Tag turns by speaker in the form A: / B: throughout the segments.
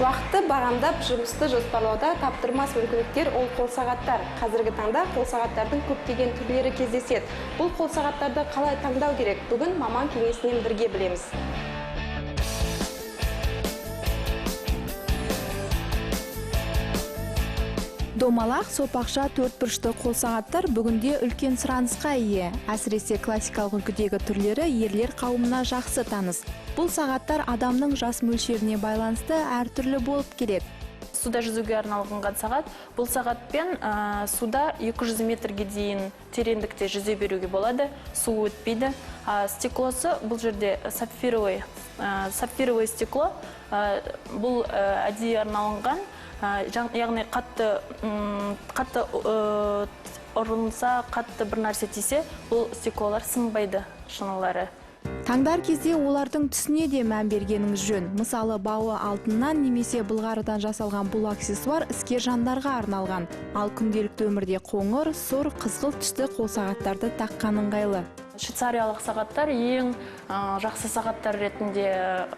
A: Уақытты бағамдап, жұмысты жоспарлауда таптырмас мүмкіндіктер ол қол сағаттар. Қазіргі таңда қол сағаттардың көптеген түрлері кездеседі. Бұл қол сағаттарды қалай таңдау керек? Бүгін маман кеңесінен бірге білеміз. Домалақ, сопақша, төртбұрышты қол сағаттар бүгінде үлкен сұранысқа ие. Әсіресе классикалық үлгідегі түрлері ерлер қауымына жақсы таныс. Бұл сағаттар адамның жас мөлшеріне байланысты әртүрлі болып келеді.
B: Суда жүзуге арналған сағат. Бұл сағатпен суда 200 метрге дейін тереңдікте жүзе беруге болады. Су өтпейді. Стеклосы бұл жерде сапфировый стекло. Бұл әдейі арналған. Яғни қатты ұрынса, қатты бір нәрсе тисе, бұл стеклолар сынбайды шынылары.
A: Таңдар кезде олардың түсіне де мән бергеніңіз жөн. Мысалы, бауы алтыннан немесе былғарыдан жасалған бұл аксессуар іскер жандарға арналған. Ал күнделікті өмірде қоңыр, сұр, қызғылт түсті қол сағаттарды таққан ыңғайлы.
B: Швейцариялық сағаттар ең жақсы сағаттар ретінде,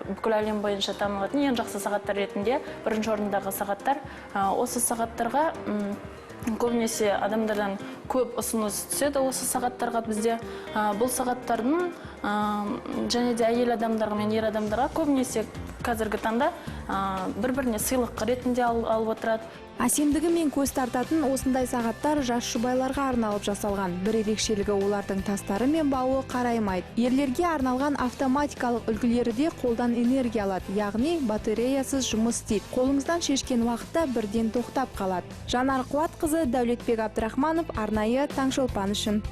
B: бүкіл әлем бойынша танылатын ең жақсы сағаттар ретінде бірінші орындағы сағаттар. Осы сағаттарға көбінесе адамдардан көп ұсыныс түседі осы сағаттарға бізде. Бұл сағаттардың және де әйел адамдарға мен ер адамдарға көбінесе қазіргі таңда бір-біріне сыйлық ретінде алып отырады.
A: Әсемдігі мен көз тартатын осындай сағаттар жас жұбайларға арналып жасалған. Бір ерекшелігі олардың тастары мен бауы қараймайды. Ерлерге арналған автоматикалық үлгілері де қолдан энергия алады, яғни батареясыз жұмыс істейді. Қолыңыздан шешкен уақытта бірден тоқтап қалады. Жанар Қуатқызы, Дәулетбек Абдрахманов, арнайы Таңшолпан үшін.